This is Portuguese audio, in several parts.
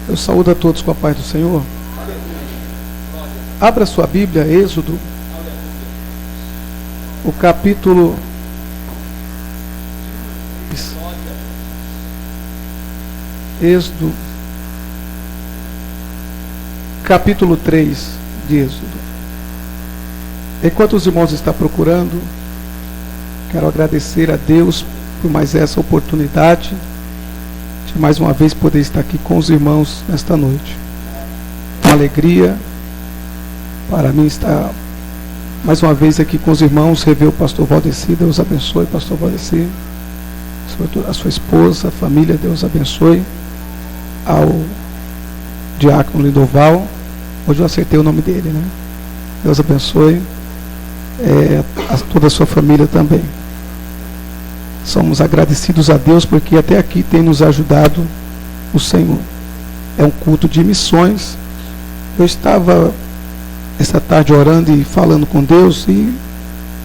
Eu saúdo a todos com a paz do Senhor. Abra sua Bíblia, Êxodo, o capítulo capítulo 3 de Êxodo. Enquanto os irmãos estão procurando, quero agradecer a Deus por mais essa oportunidade de mais uma vez poder estar aqui com os irmãos nesta noite. Uma alegria para mim estar mais uma vez aqui com os irmãos, rever o pastor Valdeci. Deus abençoe, pastor Valdeci, a sua esposa, a família, Deus abençoe. Ao diácono Lindoval, hoje eu acertei o nome dele, né? Deus abençoe, toda a sua família também. Somos agradecidos a Deus porque até aqui tem nos ajudado o Senhor. É um culto de missões. Eu estava essa tarde orando e falando com Deus e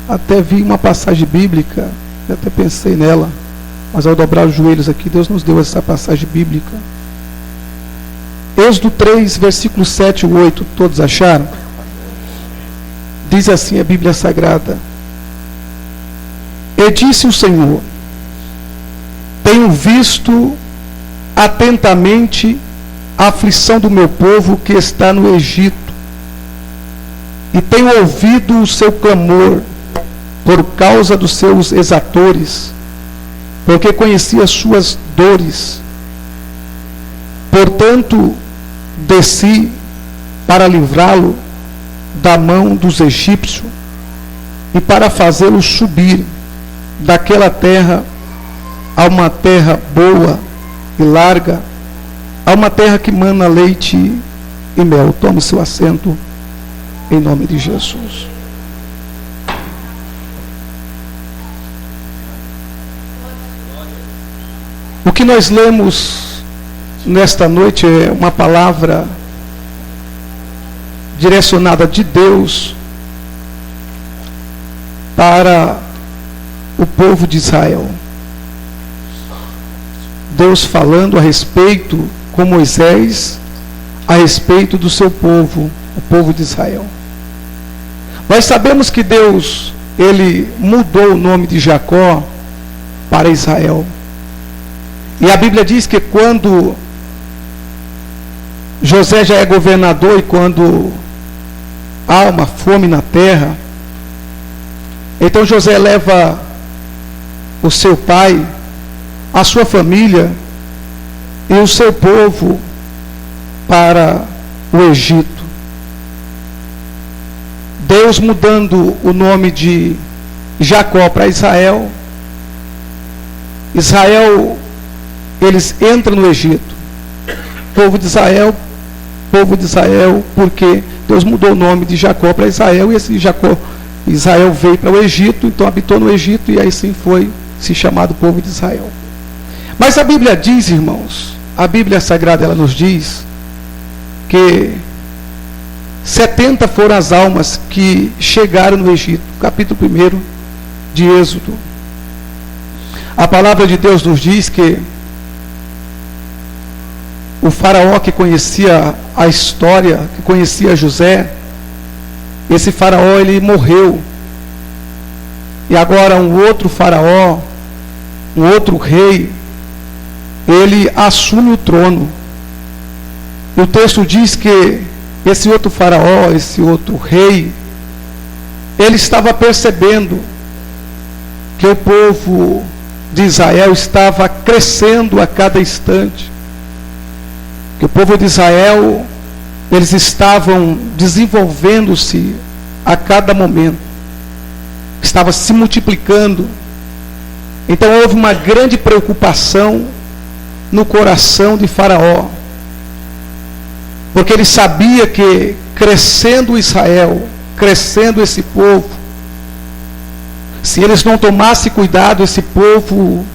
até vi uma passagem bíblica, eu até pensei nela, mas ao dobrar os joelhos aqui, Deus nos deu essa passagem bíblica. Êxodo 3, versículos 7 e 8, todos acharam? Diz assim a Bíblia Sagrada: E disse o Senhor: Tenho visto atentamente a aflição do meu povo que está no Egito, e tenho ouvido o seu clamor por causa dos seus exatores, porque conheci as suas dores. Portanto, desci para livrá-lo da mão dos egípcios e para fazê-lo subir daquela terra a uma terra boa e larga, a uma terra que mana leite e mel. Tome seu assento em nome de Jesus. O que nós lemos nesta noite é uma palavra direcionada de Deus para o povo de Israel. Deus falando a respeito com Moisés, a respeito do seu povo, o povo de Israel. Nós sabemos que Deus, ele mudou o nome de Jacó para Israel. E a Bíblia diz que quando José já é governador e quando há uma fome na terra, então José leva o seu pai, a sua família e o seu povo para o Egito. Deus mudando o nome de Jacó para Israel. Israel, eles entram no Egito. Povo de Israel, porque Deus mudou o nome de Jacó para Israel, e esse Israel veio para o Egito, então habitou no Egito, e aí sim foi se chamado povo de Israel. Mas a Bíblia diz, irmãos, a Bíblia Sagrada, ela nos diz que 70 foram as almas que chegaram no Egito. Capítulo 1 de Êxodo. A palavra de Deus nos diz que o faraó que conhecia a história, que conhecia José, esse faraó, ele morreu. E agora um outro faraó, um outro rei, ele assume o trono. E o texto diz que esse outro faraó, esse outro rei, ele estava percebendo que o povo de Israel estava crescendo a cada instante. Que o povo de Israel, eles estavam desenvolvendo-se a cada momento. Estava se multiplicando. Então houve uma grande preocupação no coração de Faraó. Porque ele sabia que crescendo Israel, crescendo esse povo, se eles não tomassem cuidado, esse povo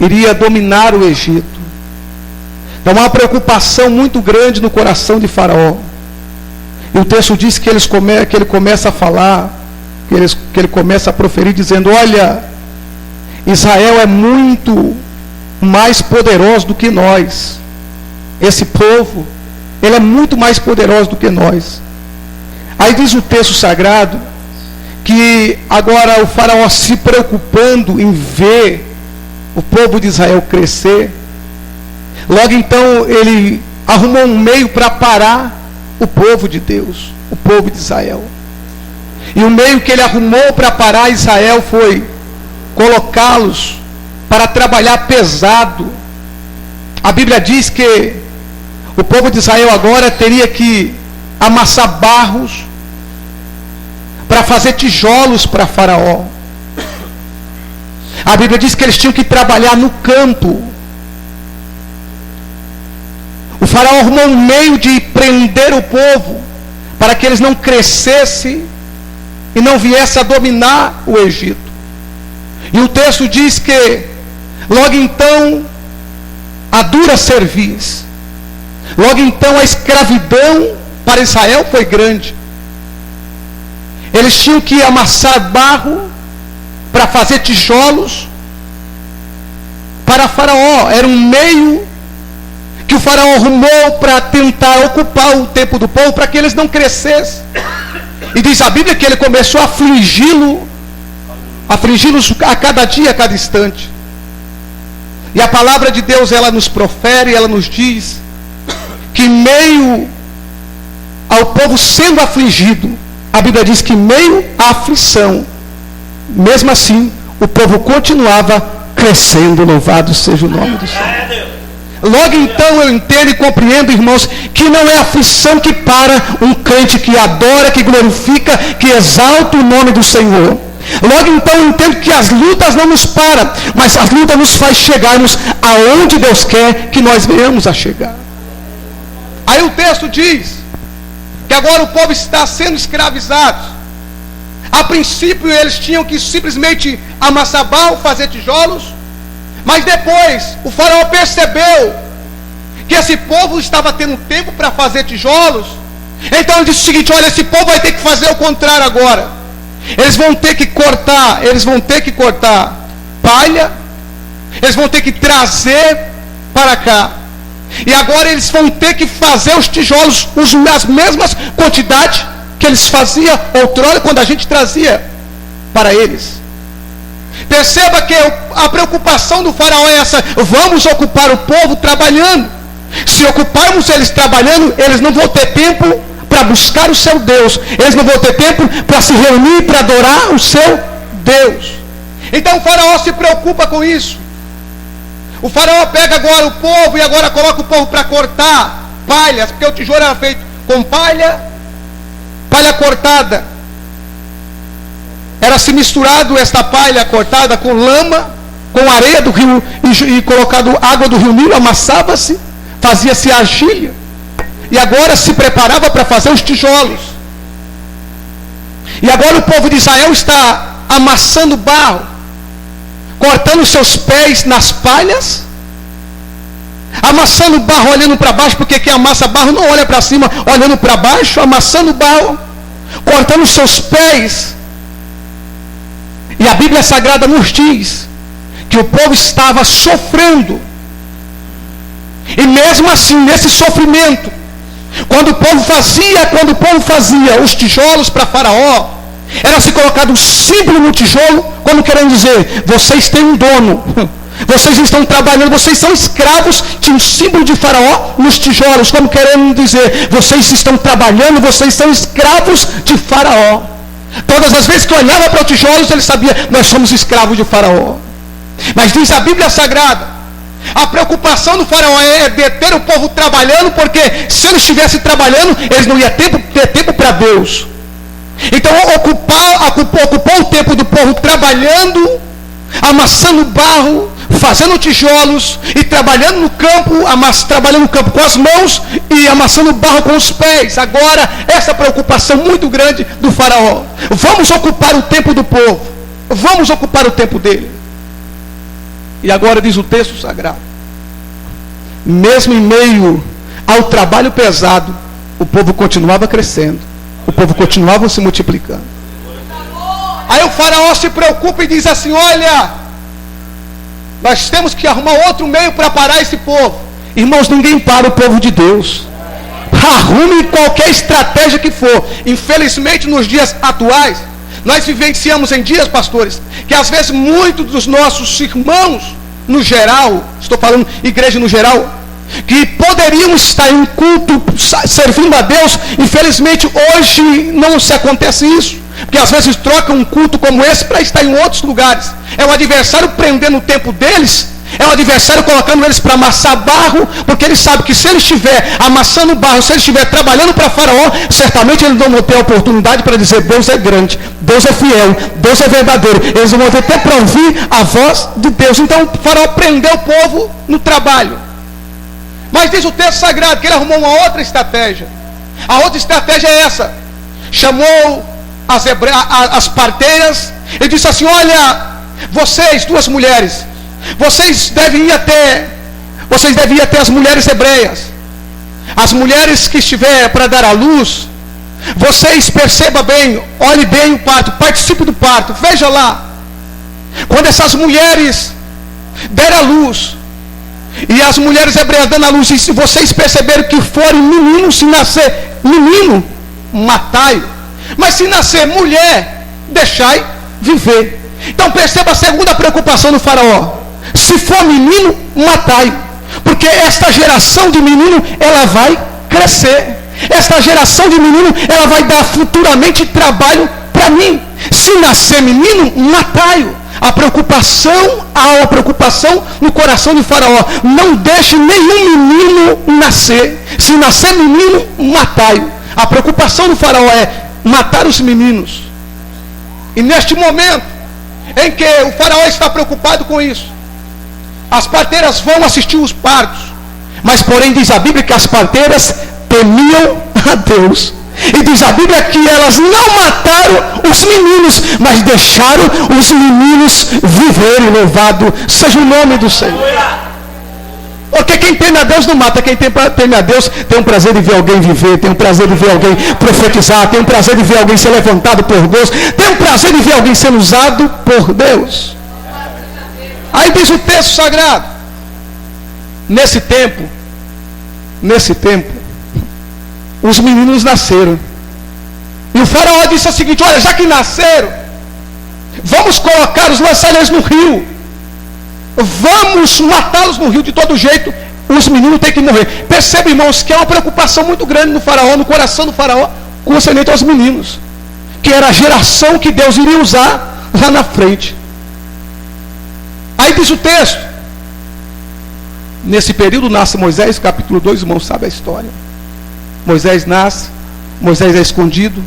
iria dominar o Egito. Então há uma preocupação muito grande no coração de Faraó. E o texto diz que ele começa a falar, que ele começa a proferir, dizendo: olha, Israel é muito mais poderoso do que nós. esse povo, ele é muito mais poderoso do que nós. Aí diz o texto sagrado que agora o faraó, se preocupando em ver o povo de Israel crescer, logo então ele arrumou um meio para parar o povo de Deus, o povo de Israel. E o meio que ele arrumou para parar Israel foi colocá-los para trabalhar pesado. A Bíblia diz que o povo de Israel agora teria que amassar barros para fazer tijolos para Faraó. A Bíblia diz que eles tinham que trabalhar no campo. O Faraó arrumou um meio de prender o povo para que eles não crescessem e não viessem a dominar o Egito. E o texto diz que logo então a dura cerviz, logo então a escravidão para Israel foi grande. Eles tinham que amassar barro para fazer tijolos para Faraó. Era um meio que o Faraó arrumou para tentar ocupar o tempo do povo, para que eles não crescessem. E diz a Bíblia que ele começou a afligi-los a cada dia, a cada instante. E a palavra de Deus, ela nos profere, ela nos diz que meio ao povo sendo afligido, a Bíblia diz que meio à aflição, mesmo assim, o povo continuava crescendo. Louvado seja o nome do Senhor. Logo então eu entendo e compreendo, irmãos, que não é a aflição que para um crente que adora, que glorifica, que exalta o nome do Senhor. Logo então eu entendo que as lutas não nos param, mas as lutas nos faz chegarmos aonde Deus quer que nós venhamos a chegar. Aí o texto diz que agora o povo está sendo escravizado. A princípio eles tinham que simplesmente amassar barro, fazer tijolos, mas depois o faraó percebeu que esse povo estava tendo tempo para fazer tijolos. Então ele disse o seguinte: olha, esse povo vai ter que fazer o contrário agora. Eles vão ter que cortar palha, eles vão ter que trazer para cá. E agora eles vão ter que fazer os tijolos, as mesmas quantidades que eles faziam outrora quando a gente trazia para eles. Perceba que a preocupação do faraó é essa: vamos ocupar o povo trabalhando. Se ocuparmos eles trabalhando, eles não vão ter tempo para buscar o seu Deus. Eles não vão ter tempo para se reunir, para adorar o seu Deus. Então o faraó se preocupa com isso. O faraó pega agora o povo e agora coloca o povo para cortar palhas, porque o tijolo era feito com palha cortada. Era se misturado esta palha cortada com lama, com areia do rio e colocado água do rio Nilo, amassava-se, fazia-se argilha. E agora se preparava para fazer os tijolos. E agora o povo de Israel está amassando barro, cortando seus pés nas palhas, amassando barro olhando para baixo, porque quem amassa barro não olha para cima, olhando para baixo, amassando barro, cortando seus pés. E a Bíblia Sagrada nos diz que o povo estava sofrendo. E mesmo assim, nesse sofrimento, quando o povo fazia os tijolos para Faraó, era se colocado um símbolo no tijolo, como querendo dizer: vocês têm um dono, vocês estão trabalhando, vocês são escravos. Tinha um símbolo de Faraó nos tijolos, como querendo dizer: vocês estão trabalhando, vocês são escravos de Faraó. Todas as vezes que olhava para os tijolos, ele sabia: nós somos escravos de Faraó. Mas diz a Bíblia Sagrada, a preocupação do faraó é deter o povo trabalhando, porque se eles estivessem trabalhando, eles não iam ter tempo para Deus. Então ocupou o tempo do povo trabalhando, amassando barro, fazendo tijolos e trabalhando no campo, trabalhando no campo com as mãos e amassando barro com os pés. Agora, essa preocupação muito grande do faraó: vamos ocupar o tempo do povo, vamos ocupar o tempo dele. E agora diz o texto sagrado, mesmo em meio ao trabalho pesado, o povo continuava crescendo, o povo continuava se multiplicando. Aí o faraó se preocupa e diz assim: olha, nós temos que arrumar outro meio para parar esse povo. Irmãos, ninguém para o povo de Deus. Arrume qualquer estratégia que for. Infelizmente, nos dias atuais, nós vivenciamos em dias, pastores, que às vezes muitos dos nossos irmãos, no geral, estou falando igreja no geral, que poderiam estar em um culto servindo a Deus, infelizmente hoje não se acontece isso, porque às vezes trocam um culto como esse para estar em outros lugares. É o adversário prendendo o tempo deles, é o adversário colocando eles para amassar barro, porque ele sabe que se ele estiver amassando barro, se ele estiver trabalhando para Faraó, certamente eles não vão ter a oportunidade para dizer: Deus é grande, Deus é fiel, Deus é verdadeiro. Eles vão ter tempo para ouvir a voz de Deus. Então o Faraó prendeu o povo no trabalho. Mas diz o texto sagrado que ele arrumou uma outra estratégia. A outra estratégia é essa: chamou as parteiras e disse assim: olha, vocês, duas mulheres, vocês deviam ter as mulheres hebreias, as mulheres que estiver para dar à luz. Vocês percebam bem, olhe bem o parto, participe do parto. Veja lá, quando essas mulheres deram à luz, e as mulheres hebreias dando à luz, e se vocês perceberem que forem menino, se nascer menino, matai-o. Mas se nascer mulher, deixai viver. Então perceba a segunda preocupação do Faraó: se for menino, matai-o. Porque esta geração de menino, ela vai crescer. Esta geração de menino, ela vai dar futuramente trabalho para mim. Se nascer menino, matai-o. Há uma preocupação no coração de Faraó: não deixe nenhum menino nascer. Se nascer menino, matai-o. A preocupação do Faraó é matar os meninos. E neste momento em que o Faraó está preocupado com isso, as parteiras vão assistir os partos. Mas porém diz a Bíblia que as parteiras temiam a Deus. E diz a Bíblia que elas não mataram os meninos, mas deixaram os meninos viverem. Louvado seja o nome do Senhor. Porque quem teme a Deus não mata. Quem teme a Deus tem o prazer de ver alguém viver, tem o prazer de ver alguém profetizar, tem o prazer de ver alguém ser levantado por Deus, tem o prazer de ver alguém sendo usado por Deus. Aí diz o texto sagrado: nesse tempo, os meninos nasceram. E o Faraó disse o seguinte: olha, já que nasceram, vamos colocá-los, lançar eles no rio. Vamos matá-los no rio de todo jeito. Os meninos têm que morrer. Perceba, irmãos, que é uma preocupação muito grande no Faraó, no coração do Faraó, concernente aos meninos, que era a geração que Deus iria usar lá na frente. Aí diz o texto: nesse período nasce Moisés, capítulo 2, irmãos, sabe a história. Moisés nasce, Moisés é escondido,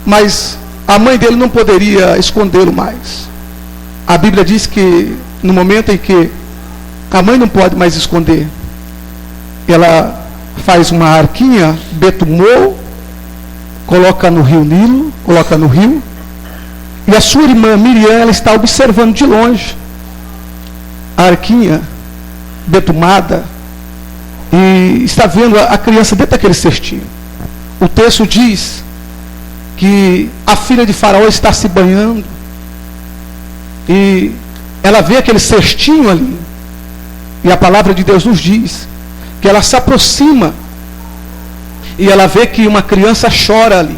mas a mãe dele não poderia escondê-lo mais. A Bíblia diz que no momento em que a mãe não pode mais esconder, ela faz uma arquinha, betumou, coloca no rio Nilo, e a sua irmã Miriam, ela está observando de longe a arquinha betumada, e está vendo a criança dentro daquele cestinho. O texto diz que a filha de Faraó está se banhando, e ela vê aquele cestinho ali, e a palavra de Deus nos diz que ela se aproxima, e ela vê que uma criança chora ali.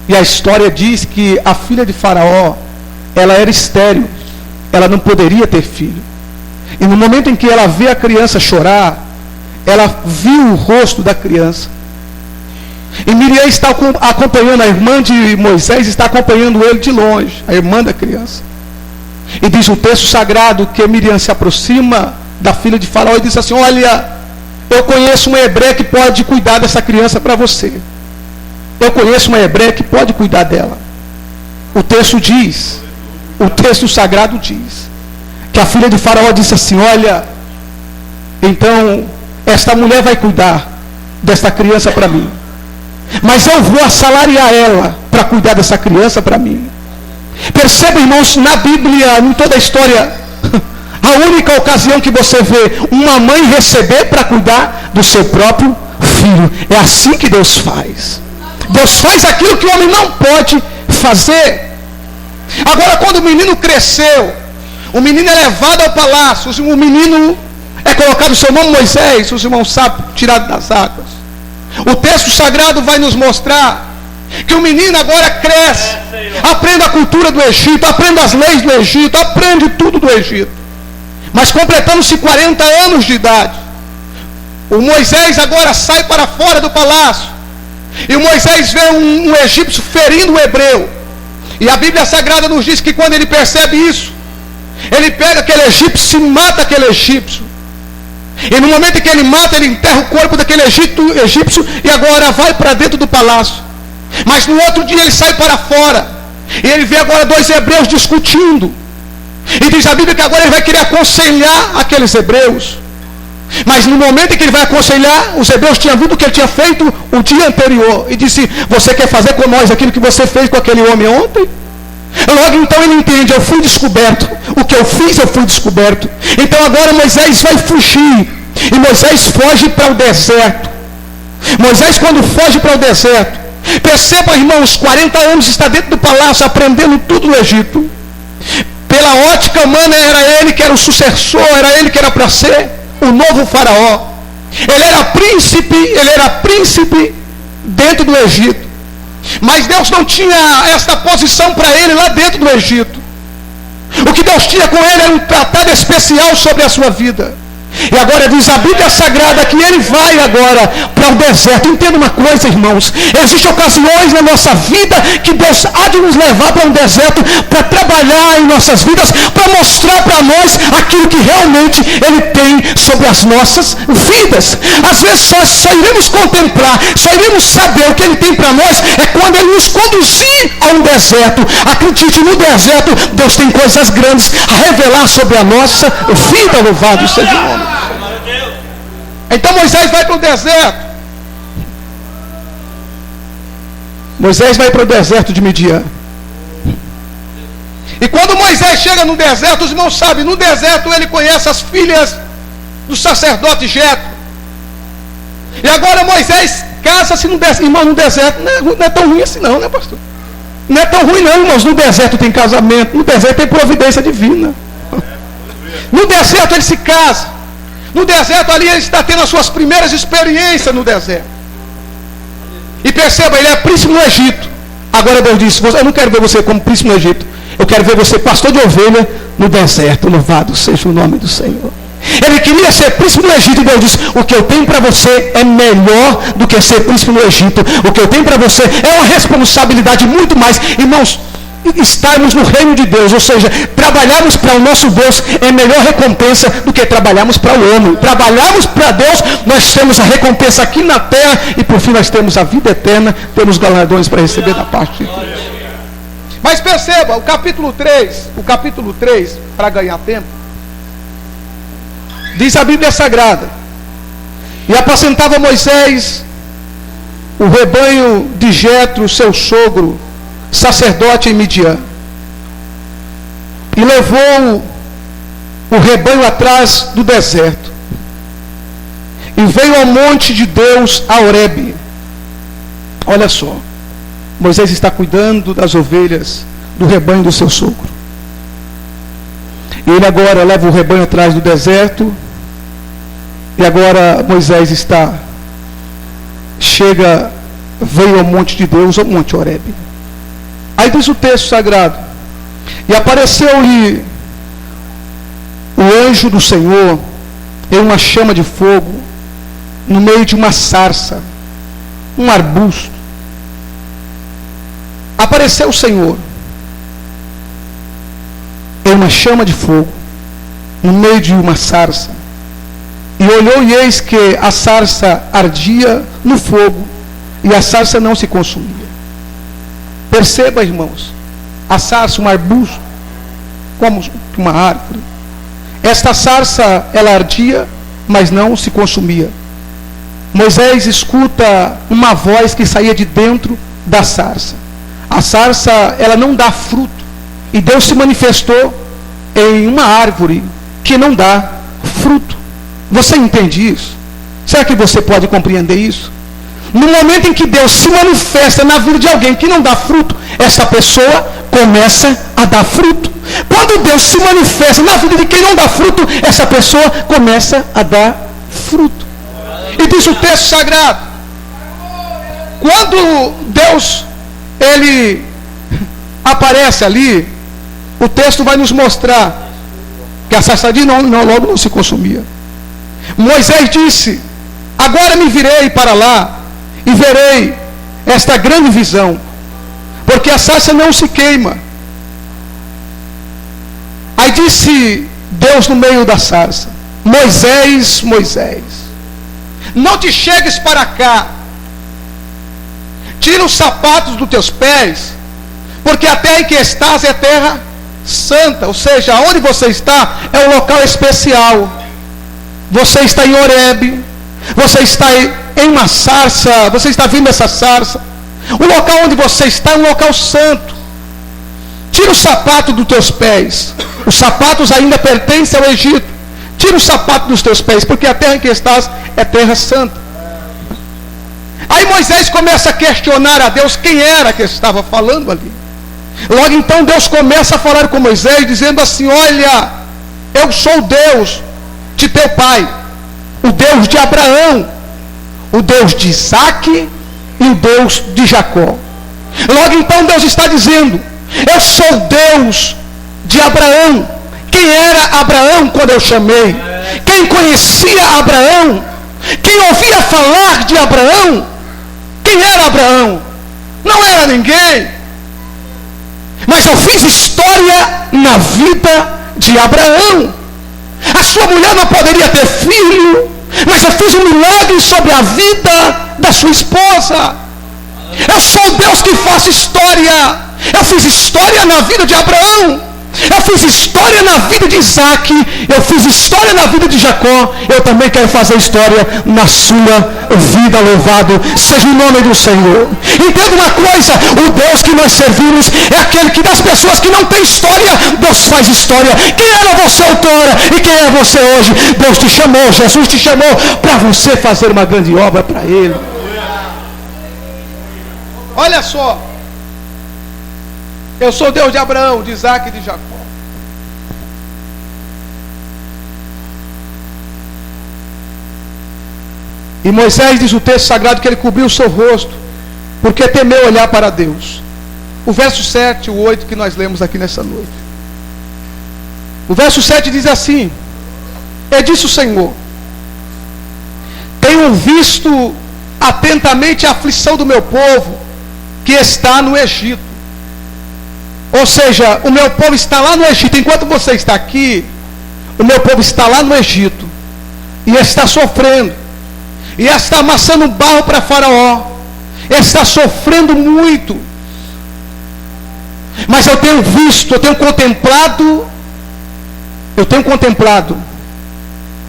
E a história diz que a filha de Faraó, ela era estéril, ela não poderia ter filho. E no momento em que ela vê a criança chorar, ela viu o rosto da criança. E Miriam está acompanhando, a irmã de Moisés está acompanhando ele de longe, a irmã da criança. E diz o texto sagrado que Miriam se aproxima da filha de Faraó e diz assim: olha, eu conheço uma hebreia que pode cuidar dessa criança para você. Eu conheço uma hebreia que pode cuidar dela. O texto sagrado diz que a filha de Faraó disse assim: olha, então esta mulher vai cuidar desta criança para mim, mas eu vou assalariar ela para cuidar dessa criança para mim. Perceba, irmãos, na Bíblia, em toda a história, a única ocasião que você vê uma mãe receber para cuidar do seu próprio filho. É assim que Deus faz. Deus faz aquilo que o homem não pode fazer. Agora, quando o menino cresceu, o menino é levado ao palácio, o menino é colocado o seu nome Moisés, os irmãos sabem, tirado das águas. O texto sagrado vai nos mostrar que o menino agora cresce, aprende a cultura do Egito, aprende as leis do Egito, aprende tudo do Egito. Mas completando-se 40 anos de idade, o Moisés agora sai para fora do palácio. E o Moisés vê um egípcio ferindo o hebreu. E a Bíblia Sagrada nos diz que quando ele percebe isso, ele pega aquele egípcio e mata aquele egípcio. E no momento em que ele mata, ele enterra o corpo daquele egípcio e agora vai para dentro do palácio. Mas no outro dia ele sai para fora. E ele vê agora 2 hebreus discutindo. E diz a Bíblia que agora ele vai querer aconselhar aqueles hebreus. Mas no momento em que ele vai aconselhar, os hebreus tinham visto o que ele tinha feito o dia anterior. E disse: você quer fazer com nós aquilo que você fez com aquele homem ontem? Logo então ele entende: eu fui descoberto. O que eu fiz, eu fui descoberto. Então agora Moisés vai fugir. E Moisés foge para o deserto. Moisés, quando foge para o deserto, perceba, irmãos, 40 anos está dentro do palácio, aprendendo tudo no Egito. Pela ótica humana, era ele que era o sucessor, era ele que era para ser o novo faraó. Ele era príncipe dentro do Egito. Mas Deus não tinha esta posição para ele lá dentro do Egito. O que Deus tinha com ele era um tratado especial sobre a sua vida. E agora diz a Bíblia Sagrada que ele vai agora para o deserto. Entenda uma coisa, irmãos: existem ocasiões na nossa vida que Deus há de nos levar para um deserto para trabalhar em nossas vidas, para mostrar para nós aquilo que realmente Ele tem sobre as nossas vidas. Às vezes só iremos contemplar, só iremos saber o que Ele tem para nós é quando Ele nos conduzir a um deserto. Acredite, no deserto Deus tem coisas grandes a revelar sobre a nossa vida. Louvado seja o nome. Então Moisés vai para o deserto. Moisés vai para o deserto de Midian. E quando Moisés chega no deserto, os irmãos sabem, no deserto ele conhece as filhas do sacerdote Jetro. E agora Moisés casa-se no deserto. Irmão, no deserto não é tão ruim assim não, né, pastor? Não é tão ruim não, irmãos. No deserto tem casamento, no deserto tem providência divina. No deserto ele se casa. No deserto ali ele está tendo as suas primeiras experiências no deserto. E perceba, ele é príncipe no Egito. Agora Deus disse: eu não quero ver você como príncipe no Egito. Eu quero ver você pastor de ovelha no deserto. Louvado seja o nome do Senhor. Ele queria ser príncipe no Egito e Deus disse: o que eu tenho para você é melhor do que ser príncipe no Egito. O que eu tenho para você é uma responsabilidade muito mais. Irmãos, estarmos no reino de Deus, ou seja, trabalharmos para o nosso Deus é melhor recompensa do que trabalharmos para o homem. Trabalharmos para Deus, nós temos a recompensa aqui na terra e por fim nós temos a vida eterna, temos galardões para receber da parte de Deus. Mas perceba, o capítulo 3, para ganhar tempo, diz a Bíblia Sagrada: e apacentava Moisés o rebanho de Jetro, seu sogro, sacerdote em Midian, e levou o rebanho atrás do deserto, e veio ao monte de Deus, a Horebe. Olha só, Moisés está cuidando das ovelhas do rebanho do seu sogro, e ele agora leva o rebanho atrás do deserto. E agora Moisés veio ao monte de Deus, ao monte Horebe. Aí diz o texto sagrado: e apareceu-lhe o anjo do Senhor em uma chama de fogo, no meio de uma sarça, um arbusto. Apareceu o Senhor em uma chama de fogo, no meio de uma sarça, e olhou, e eis que a sarça ardia no fogo, e a sarça não se consumia. Perceba, irmãos, a sarça, um arbusto, como uma árvore. Esta sarça, ela ardia, mas não se consumia. Moisés escuta uma voz que saía de dentro da sarça. A sarça, ela não dá fruto. E Deus se manifestou em uma árvore que não dá fruto. Você entende isso? Será que você pode compreender isso? No momento em que Deus se manifesta na vida de alguém que não dá fruto, essa pessoa começa a dar fruto. Quando Deus se manifesta na vida de quem não dá fruto, essa pessoa começa a dar fruto. E diz o texto sagrado, quando Deus, ele aparece ali, o texto vai nos mostrar que a sarçadinha logo não se consumia. Moisés disse, agora me virei para lá e verei esta grande visão, porque a sarça não se queima. Aí disse Deus no meio da sarça, Moisés, Moisés, não te chegues para cá, tira os sapatos dos teus pés, porque a terra em que estás é terra santa. Ou seja, onde você está é um local especial. Você está em Horebe, você está em uma sarça, você está vindo dessa sarça. O local onde você está é um local santo. Tira o sapato dos teus pés. Os sapatos ainda pertencem ao Egito. Tira o sapato dos teus pés, porque a terra em que estás é terra santa. Aí Moisés começa a questionar a Deus quem era que estava falando ali. Logo então Deus começa a falar com Moisés, dizendo assim, olha, eu sou o Deus de teu pai, o Deus de Abraão, o Deus de Isaque e o Deus de Jacó. Logo então Deus está dizendo, eu sou o Deus de Abraão. Quem era Abraão quando eu chamei? Quem conhecia Abraão? Quem ouvia falar de Abraão? Quem era Abraão? Não era ninguém. Mas eu fiz história na vida de Abraão. A sua mulher não poderia ter filho, mas eu fiz um milagre sobre a vida da sua esposa. Eu sou o Deus que faço história. Eu fiz história na vida de Abraão. Eu fiz história na vida de Isaque. Eu fiz história na vida de Jacó. Eu também quero fazer história na sua vida. Louvado seja o nome do Senhor. Entenda uma coisa, o Deus que nós servimos é aquele que das pessoas que não têm história, Deus faz história. Quem era você outrora e quem é você hoje? Deus te chamou, Jesus te chamou para você fazer uma grande obra para Ele. Olha só, eu sou Deus de Abraão, de Isaque e de Jacó. E Moisés, diz o texto sagrado, que ele cobriu o seu rosto, porque temeu olhar para Deus. O verso 7 e o 8 que nós lemos aqui nessa noite. O verso 7 diz assim, disse o Senhor, tenho visto atentamente a aflição do meu povo, que está no Egito. Ou seja, o meu povo está lá no Egito. Enquanto você está aqui, o meu povo está lá no Egito. E está sofrendo. E está amassando barro para Faraó. Está sofrendo muito. Mas eu tenho visto, eu tenho contemplado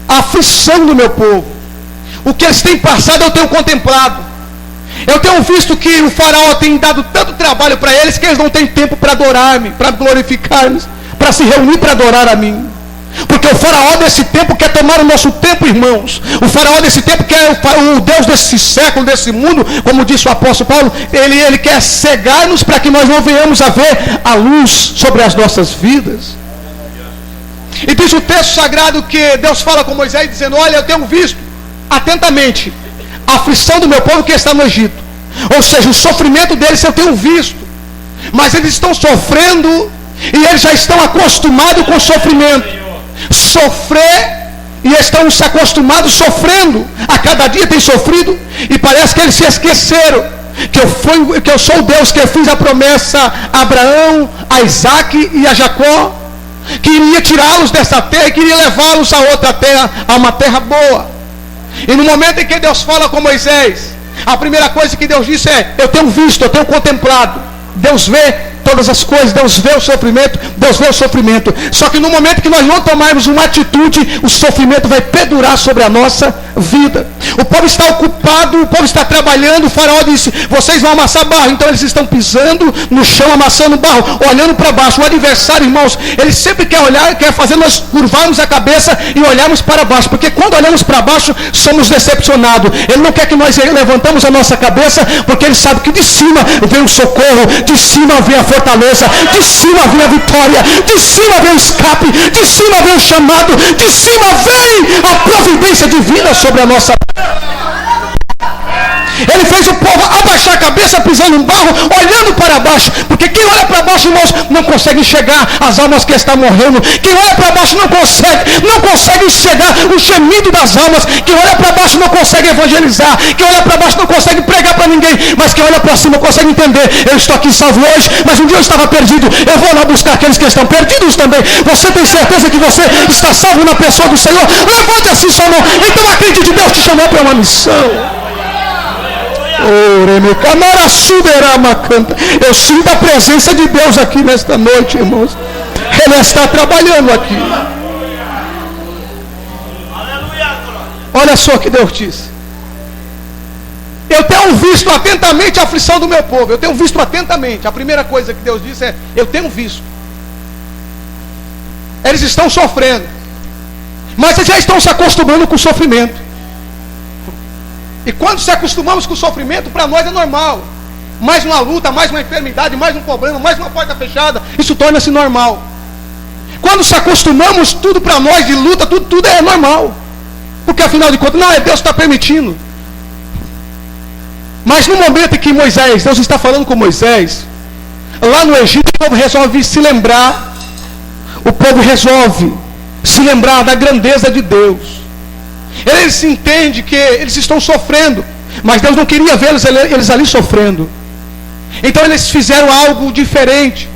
a aflição do meu povo. O que eles têm passado eu tenho contemplado. Eu tenho visto que o Faraó tem dado tanto trabalho para eles que eles não têm tempo para adorar-me, para glorificar-me, para se reunir para adorar a mim. Porque o Faraó desse tempo quer tomar o nosso tempo, irmãos. O Faraó desse tempo quer o Deus desse século, desse mundo, como disse o apóstolo Paulo, ele quer cegar-nos para que nós não venhamos a ver a luz sobre as nossas vidas. E diz o texto sagrado que Deus fala com Moisés dizendo, olha, eu tenho visto atentamente a aflição do meu povo que está no Egito. Ou seja, o sofrimento deles eu tenho visto. Mas eles estão sofrendo e eles já estão acostumados com o sofrimento. Sofrer e estão se acostumados sofrendo. A cada dia tem sofrido e parece que eles se esqueceram que eu sou o Deus que fiz a promessa a Abraão, a Isaque e a Jacó, que iria tirá-los dessa terra e queria levá-los a outra terra, a uma terra boa. E no momento em que Deus fala com Moisés, a primeira coisa que Deus disse é, eu tenho visto, eu tenho contemplado. Deus vê todas as coisas, Deus vê o sofrimento, Deus vê o sofrimento. Só que no momento que nós não tomarmos uma atitude, o sofrimento vai perdurar sobre a nossa vida. O povo está ocupado, o povo está trabalhando. O faraó disse: vocês vão amassar barro. Então eles estão pisando no chão, amassando barro, olhando para baixo. O adversário, irmãos, ele sempre quer olhar, quer fazer nós curvarmos a cabeça e olharmos para baixo, porque quando olhamos para baixo somos decepcionados. Ele não quer que nós levantamos a nossa cabeça, porque ele sabe que de cima vem o socorro, de cima vem a fortaleza, de cima vem a vitória, de cima vem o escape, de cima vem o chamado, de cima vem a providência divina sobre a nossa vida. Ele fez o povo abaixar a cabeça, pisando no barro, olhando para baixo. Porque quem olha para baixo, irmãos, não consegue enxergar as almas que estão morrendo. Quem olha para baixo não consegue enxergar o gemido das almas. Quem olha para baixo não consegue evangelizar. Quem olha para baixo não consegue pregar para ninguém. Mas quem olha para cima consegue entender: eu estou aqui salvo hoje, mas um dia eu estava perdido. Eu vou lá buscar aqueles que estão perdidos também. Você tem certeza que você está salvo na pessoa do Senhor? Levante assim sua mão. Então acredite, Deus te chamou para uma missão. Eu sinto a presença de Deus aqui nesta noite, irmãos. Ele está trabalhando aqui. Olha só o que Deus disse: eu tenho visto atentamente a aflição do meu povo. Eu tenho visto atentamente. A primeira coisa que Deus disse é: eu tenho visto. Eles estão sofrendo, mas eles já estão se acostumando com o sofrimento. E quando se acostumamos com o sofrimento, para nós é normal. Mais uma luta, mais uma enfermidade, mais um problema, mais uma porta fechada, isso torna-se normal. Quando se acostumamos, tudo para nós de luta, tudo é normal. Porque afinal de contas, não, é Deus que está permitindo. Mas no momento em que Deus está falando com Moisés, lá no Egito, o povo resolve se lembrar. O povo resolve se lembrar da grandeza de Deus. Eles entendem que eles estão sofrendo, mas Deus não queria ver eles ali sofrendo. Então eles fizeram algo diferente.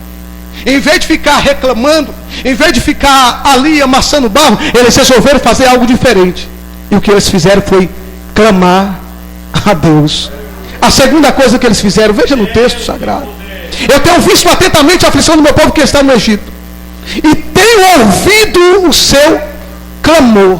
Em vez de ficar reclamando, em vez de ficar ali amassando barro, eles resolveram fazer algo diferente. E o que eles fizeram foi clamar a Deus. A segunda coisa que eles fizeram, veja no texto sagrado: eu tenho visto atentamente a aflição do meu povo que está no Egito, e tenho ouvido o seu clamor.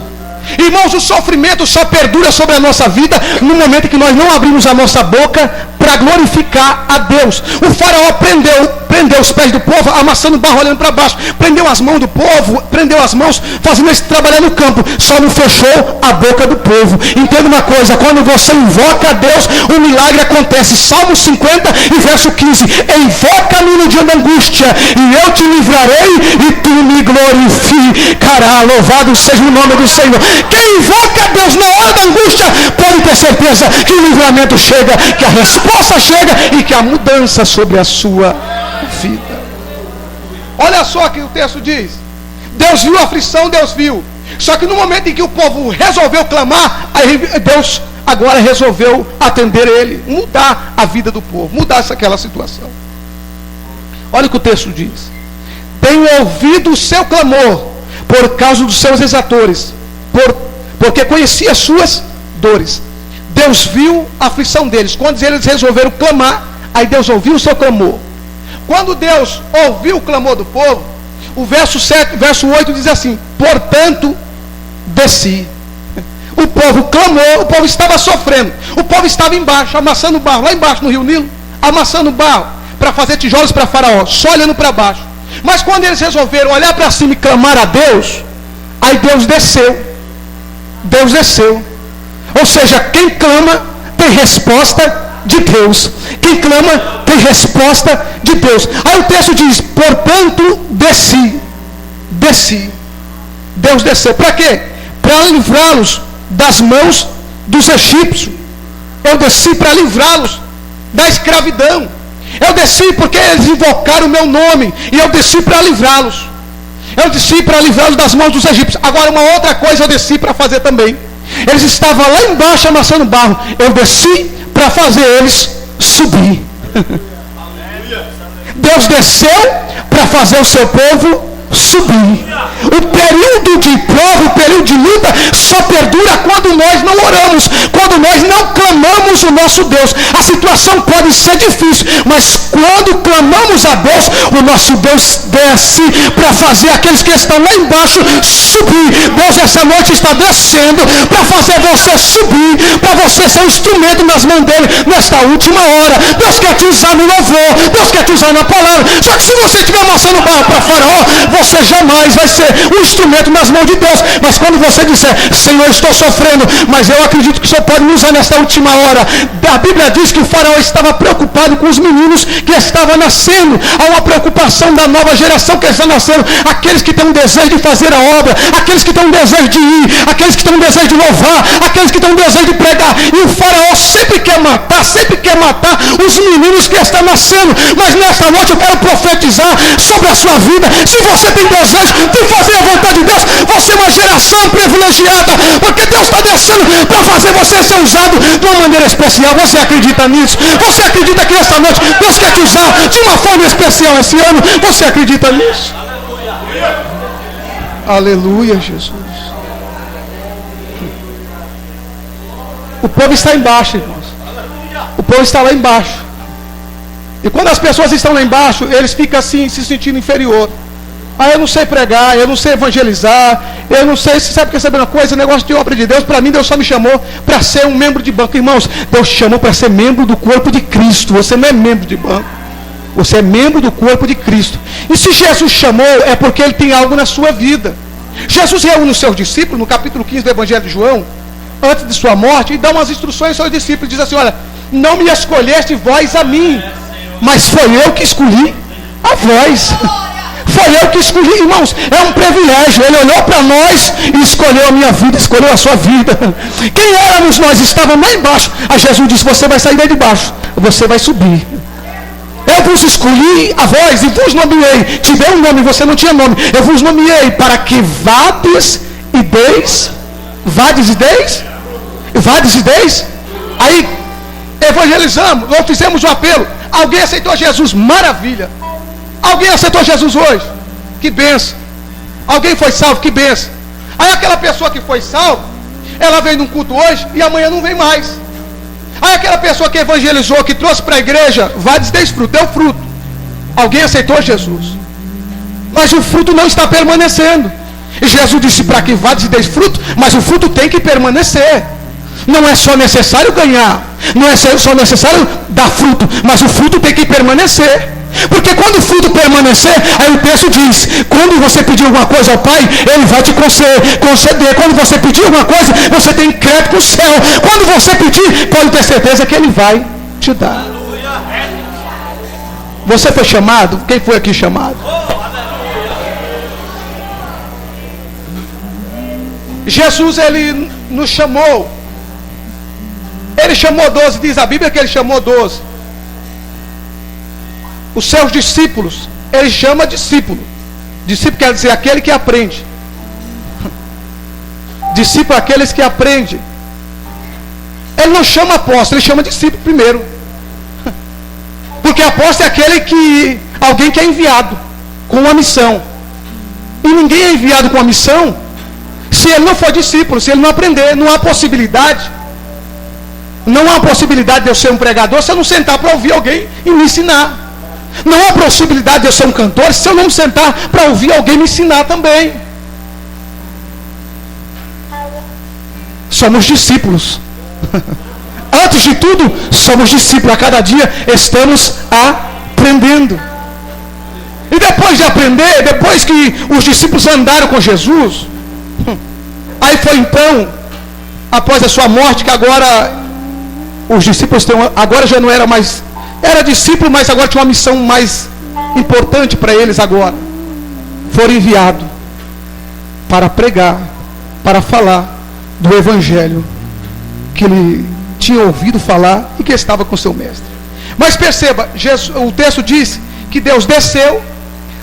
Irmãos, o sofrimento só perdura sobre a nossa vida no momento que nós não abrimos a nossa boca para glorificar a Deus. O faraó prendeu os pés do povo, amassando barro, olhando para baixo. Prendeu as mãos do povo, prendeu as mãos, fazendo eles trabalhar no campo. Só não fechou a boca do povo. Entenda uma coisa: quando você invoca a Deus, um milagre acontece. Salmo 50 e verso 15: invoca-me no dia da angústia, e eu te livrarei, e tu me glorificarás. Louvado seja o nome do Senhor. Quem invoca a Deus na hora da angústia, pode ter certeza que o livramento chega, que a resposta chega e que a mudança sobre a sua vida. Olha só o que o texto diz: Deus viu a aflição, Deus viu. Só que no momento em que o povo resolveu clamar, aí Deus agora resolveu atender ele, mudar a vida do povo, mudar aquela situação. Olha o que o texto diz: tenho ouvido o seu clamor por causa dos seus exatores, porque conhecia as suas dores. Deus viu a aflição deles. Quando eles resolveram clamar, aí Deus ouviu o seu clamor. Quando Deus ouviu o clamor do povo, o verso 8 diz assim: portanto, desci. O povo clamou, o povo estava sofrendo, o povo estava embaixo, amassando barro, lá embaixo no rio Nilo, amassando barro, para fazer tijolos para Faraó, só olhando para baixo. Mas quando eles resolveram olhar para cima e clamar a Deus, aí Deus desceu. Deus desceu. Ou seja, quem clama tem resposta de Deus. Quem clama tem resposta de Deus. Aí o texto diz: portanto, desci. Deus desceu. Para quê? Para livrá-los das mãos dos egípcios. Eu desci para livrá-los da escravidão. Eu desci porque eles invocaram o meu nome, e eu desci para livrá-los. Eu desci para livrá-los das mãos dos egípcios. Agora, uma outra coisa eu desci para fazer também. Eles estavam lá embaixo amassando barro. Eu desci para fazer eles subir. Deus desceu para fazer o seu povo subir. O período de prova, o período de luta só perdura quando nós não oramos, quando nós não clamamos o nosso Deus. A situação pode ser difícil, mas quando clamamos a Deus, o nosso Deus desce para fazer aqueles que estão lá embaixo subir. Deus essa noite está descendo para fazer você subir, para você ser um instrumento nas mãos dele nesta última hora. Deus quer te usar no louvor, Deus quer te usar na palavra. Só que se você estiver amassando barro para Faraó, você jamais vai ser um instrumento nas mãos de Deus. Mas quando você disser, Senhor, estou sofrendo, mas eu acredito que o Senhor pode me usar nesta última hora. A Bíblia diz que o Faraó estava preocupado com os meninos que estavam nascendo. Há uma preocupação da nova geração que está nascendo. Aqueles que têm um desejo de fazer a obra, aqueles que têm um desejo de ir, aqueles que têm um desejo de louvar, aqueles que têm um desejo de pregar. E o Faraó sempre quer matar os meninos que estão nascendo. Mas nesta noite eu quero profetizar sobre a sua vida. Se você tem desejo de fazer a vontade de Deus, você é uma geração privilegiada, porque Deus está descendo para fazer você ser usado de uma maneira especial. Você acredita nisso? Você acredita que esta noite Deus quer te usar de uma forma especial esse ano? Você acredita nisso? Aleluia, Jesus. O povo está embaixo, irmãos. O povo está lá embaixo. E quando as pessoas estão lá embaixo, eles ficam assim, se sentindo inferior. Eu não sei pregar, eu não sei evangelizar, eu não sei, você sabe o que é saber uma coisa, negócio de obra de Deus. Para mim Deus só me chamou para ser um membro de banco. Irmãos, Deus te chamou para ser membro do corpo de Cristo. Você não é membro de banco, você é membro do corpo de Cristo. E se Jesus chamou, é porque Ele tem algo na sua vida. Jesus reúne os seus discípulos, no capítulo 15 do Evangelho de João, antes de sua morte, e dá umas instruções aos seus discípulos, diz assim, olha, não me escolheste vós a mim, mas foi eu que escolhi a vós. Foi eu que escolhi, irmãos, é um privilégio. Ele olhou para nós e escolheu a minha vida, escolheu a sua vida. Quem éramos nós? Estávamos lá embaixo. Aí Jesus disse, você vai sair daí de baixo, você vai subir. Eu vos escolhi a vós e vos nomeei. Te dei um nome, você não tinha nome. Eu vos nomeei para que vades e deis. Vades e deis? Vades e deis? Aí evangelizamos, nós fizemos um apelo. Alguém aceitou Jesus? Maravilha. Alguém aceitou Jesus hoje? Que benção. Alguém foi salvo? Que benção. Aí aquela pessoa que foi salva, ela vem num culto hoje e amanhã não vem mais. Aí aquela pessoa que evangelizou, que trouxe para a igreja, vai desfruto, deu fruto. Alguém aceitou Jesus, mas o fruto não está permanecendo. E Jesus disse para que vá e desfruto, mas o fruto tem que permanecer. Não é só necessário ganhar, não é só necessário dar fruto, mas o fruto tem que permanecer. Porque quando o fruto permanecer, aí o texto diz, quando você pedir alguma coisa ao Pai, Ele vai te conceder. Quando você pedir alguma coisa, você tem crédito no céu. Quando você pedir, pode ter certeza que Ele vai te dar. Você foi chamado? Quem foi aqui chamado? Jesus, Ele nos chamou. Ele chamou 12, diz a Bíblia que Ele chamou 12. Os seus discípulos, Ele chama discípulo. Discípulo quer dizer aquele que aprende. Discípulo é aqueles que aprendem. Ele não chama apóstolo, Ele chama discípulo primeiro. Porque apóstolo é aquele que, alguém que é enviado com uma missão. E ninguém é enviado com uma missão se ele não for discípulo, se ele não aprender. Não há possibilidade. Não há possibilidade de eu ser um pregador se eu não sentar para ouvir alguém e me ensinar. Não há possibilidade de eu ser um cantor se eu não me sentar para ouvir alguém me ensinar também. Somos discípulos. Antes de tudo, somos discípulos. A cada dia estamos aprendendo. E depois de aprender, depois que os discípulos andaram com Jesus, aí foi então, após a sua morte, que agora os discípulos agora já não era mais, era discípulo, mas agora tinha uma missão mais importante para eles agora. Foram enviados para pregar, para falar do Evangelho que ele tinha ouvido falar e que estava com seu mestre. Mas perceba, o texto diz que Deus desceu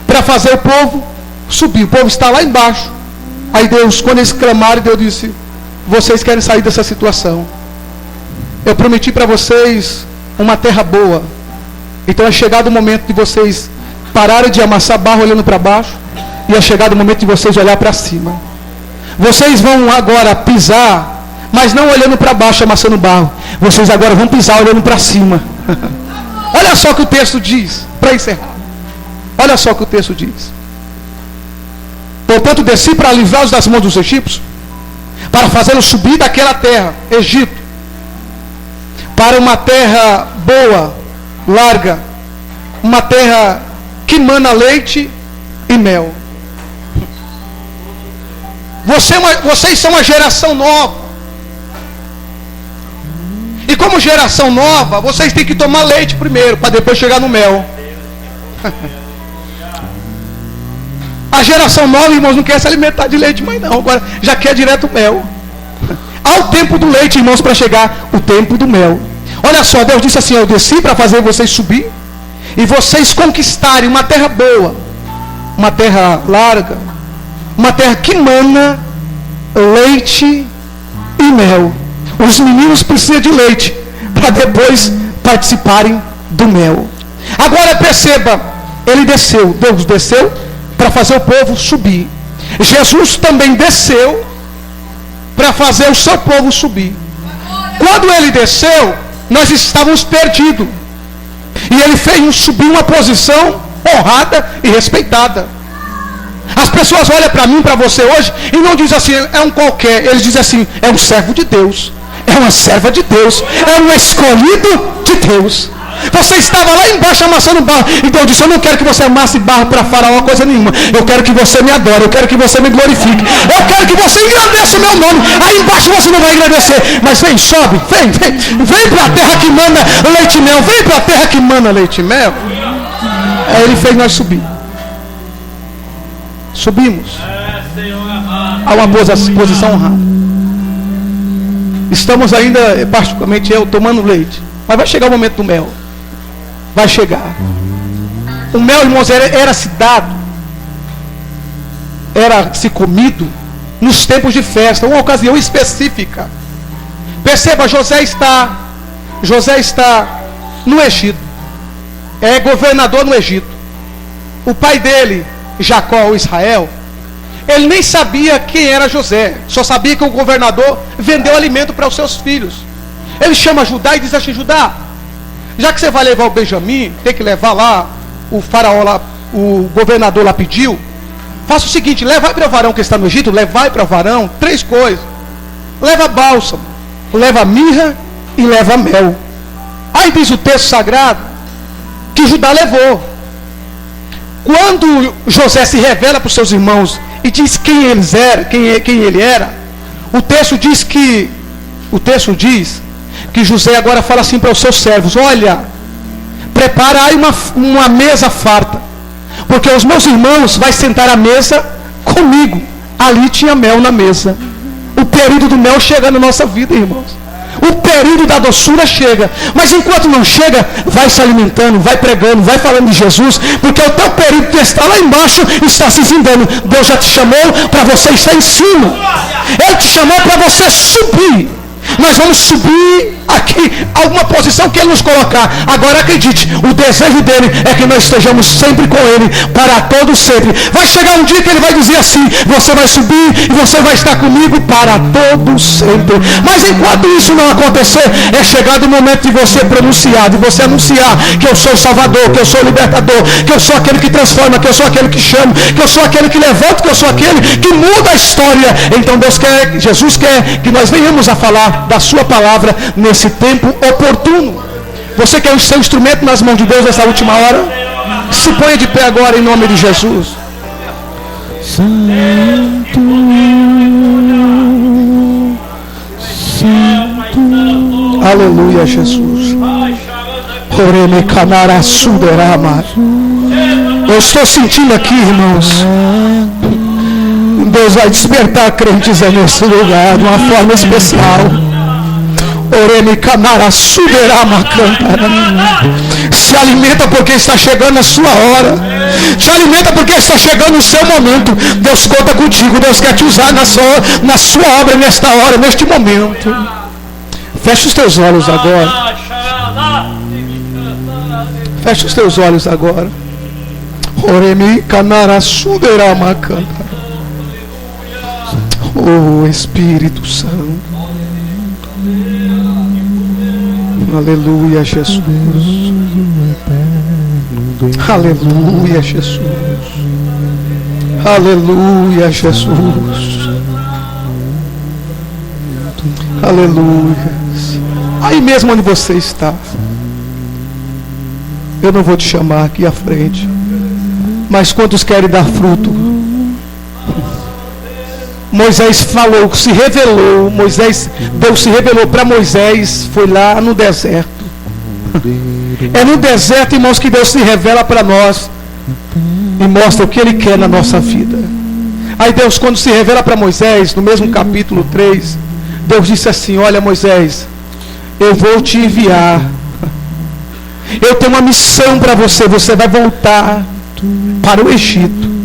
para fazer o povo subir. O povo está lá embaixo. Aí Deus, quando eles clamaram, Deus disse: vocês querem sair dessa situação. Eu prometi para vocês uma terra boa. Então é chegado o momento de vocês pararem de amassar barro olhando para baixo, ia chegar o momento de vocês olhar para cima. Vocês vão agora pisar, mas não olhando para baixo, amassando barro. Vocês agora vão pisar olhando para cima. Olha só o que o texto diz, para encerrar. Olha só o que o texto diz. Portanto, desci para livrá-los das mãos dos egípcios, para fazê-los subir daquela terra, Egito, para uma terra boa, larga, uma terra que mana leite e mel. Vocês são uma geração nova. E como geração nova, vocês têm que tomar leite primeiro, para depois chegar no mel. A geração nova, irmãos, não quer se alimentar de leite mais não. Agora já quer direto mel. Há o tempo do leite, irmãos, para chegar o tempo do mel. Olha só, Deus disse assim: eu desci para fazer vocês subir e vocês conquistarem uma terra boa, uma terra larga, uma terra que mana leite e mel. Os meninos precisam de leite para depois participarem do mel. Agora perceba, ele desceu, Deus desceu para fazer o povo subir. Jesus também desceu para fazer o seu povo subir. Quando ele desceu, nós estávamos perdidos. E ele fez subir uma posição honrada e respeitada. As pessoas olham para mim, para você hoje, e não dizem assim, é um qualquer. Eles dizem assim, é um servo de Deus, é uma serva de Deus, é um escolhido de Deus. Você estava lá embaixo amassando barro. Então eu disse, eu não quero que você amasse barro para Faraó coisa nenhuma. Eu quero que você me adore, eu quero que você me glorifique, eu quero que você engrandeça o meu nome. Aí embaixo você não vai engrandecer. Mas vem, sobe, vem para a terra que mana leite e mel. Vem para a terra que mana leite e mel. Aí ele fez nós subir. Subimos a uma posição honrada. Estamos ainda, particularmente eu, tomando leite. Mas vai chegar o momento do mel. Vai chegar. O mel, irmãos, era se dado, era se comido nos tempos de festa, uma ocasião específica. Perceba, José está no Egito. É governador no Egito. O pai dele, Jacó, ou Israel, ele nem sabia quem era José. Só sabia que o governador vendeu alimento para os seus filhos. Ele chama Judá e diz assim: Judá, já que você vai levar o Benjamim, tem que levar lá, o faraó lá, o governador lá pediu, faça o seguinte, leva para o varão que está no Egito, leva para o varão 3 coisas. Leva bálsamo, leva mirra e leva mel. Aí diz o texto sagrado que Judá levou. Quando José se revela para os seus irmãos e diz quem ele era, o texto diz que José agora fala assim para os seus servos: olha, prepara aí uma mesa farta, porque os meus irmãos vão sentar à mesa comigo. Ali tinha mel na mesa. O período do mel chega na nossa vida, irmãos. O período da doçura chega. Mas enquanto não chega, vai se alimentando, vai pregando, vai falando de Jesus, porque o teu período que está lá embaixo está se findando. Deus já te chamou para você estar em cima. Ele te chamou para você subir. Nós vamos subir aqui alguma posição que Ele nos colocar. Agora acredite, o desejo dele é que nós estejamos sempre com Ele, para todo sempre. Vai chegar um dia que Ele vai dizer assim: você vai subir e você vai estar comigo para todo sempre. Mas enquanto isso não acontecer, é chegado o momento de você pronunciar, de você anunciar que eu sou o Salvador, que eu sou o Libertador, que eu sou aquele que transforma, que eu sou aquele que chama, que eu sou aquele que levanta, que eu sou aquele que muda a história. Então Jesus quer que nós venhamos a falar da sua palavra nesse tempo oportuno. Você quer o seu instrumento nas mãos de Deus nessa última hora? Se ponha de pé agora em nome de Jesus. Santo, Santo, aleluia, Jesus. Eu estou sentindo aqui, irmãos, Deus vai despertar crentes nesse lugar de uma forma especial. Se alimenta porque está chegando a sua hora. Se alimenta porque está chegando o seu momento. Deus conta contigo. Deus quer te usar na sua obra, nesta hora, neste momento. Feche os teus olhos agora. Feche os teus olhos agora. Oremi canara sudera macanta. Oh Espírito Santo. Aleluia, Jesus. Aleluia, Jesus. Aleluia, Jesus. Aleluia. Aí mesmo onde você está, eu não vou te chamar aqui à frente, mas quantos querem dar fruto? Moisés falou, se revelou, Deus se revelou para Moisés, foi lá no deserto. É no deserto, irmãos, que Deus se revela para nós e mostra o que Ele quer na nossa vida. Aí Deus, quando se revela para Moisés, no mesmo capítulo 3, Deus disse assim: olha Moisés, eu vou te enviar, eu tenho uma missão para você, você vai voltar para o Egito.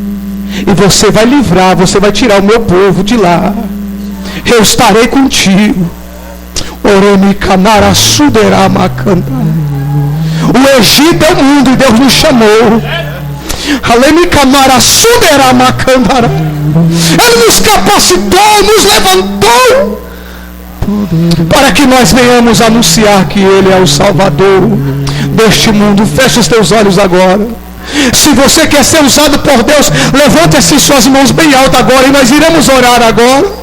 E você vai livrar, você vai tirar o meu povo de lá. Eu estarei contigo. O Egito é o mundo e Deus nos chamou. Ele nos capacitou, nos levantou para que nós venhamos anunciar que Ele é o Salvador deste mundo. Feche os teus olhos agora. Se você quer ser usado por Deus, levante assim suas mãos bem altas agora e nós iremos orar agora.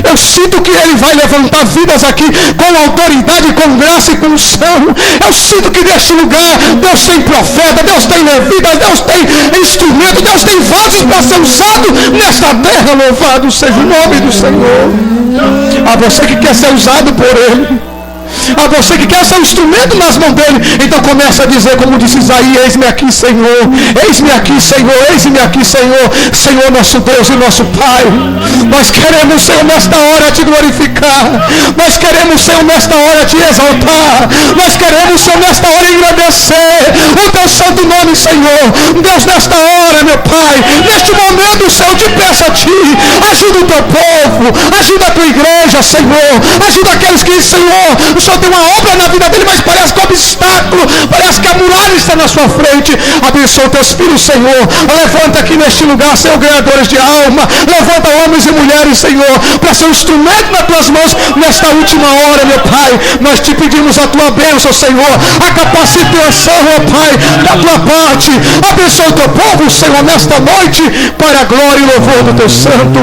Eu sinto que Ele vai levantar vidas aqui com autoridade, com graça e com unção. Eu sinto que neste lugar Deus tem profeta, Deus tem levita, Deus tem instrumento, Deus tem vasos para ser usado nesta terra. Louvado seja o nome do Senhor. A você que quer ser usado por Ele, a você que quer ser um instrumento nas mãos dele, então começa a dizer como disse Isaías: eis-me aqui, Senhor, eis-me aqui, Senhor, eis-me aqui, Senhor. Senhor nosso Deus e nosso Pai, nós queremos, Senhor, nesta hora te glorificar, nós queremos, Senhor, nesta hora te exaltar, nós queremos, Senhor, nesta hora engrandecer o teu santo nome, Senhor. Deus, nesta hora, meu Pai, neste momento, Senhor, eu te peço a ti, ajuda o teu povo, ajuda a tua igreja, Senhor, ajuda aqueles que, Senhor, o Senhor tem uma obra na vida dele, mas parece que o obstáculo, parece que a muralha está na sua frente. Abençoa teus filhos, Senhor. Levanta aqui neste lugar, Senhor, ganhadores de alma. Levanta homens e mulheres, Senhor, para ser um instrumento nas tuas mãos nesta última hora, meu Pai. Nós te pedimos a tua bênção, Senhor, a capacitação, ó Pai, da tua parte. Abençoa o teu povo, Senhor, nesta noite, para a glória e louvor do teu santo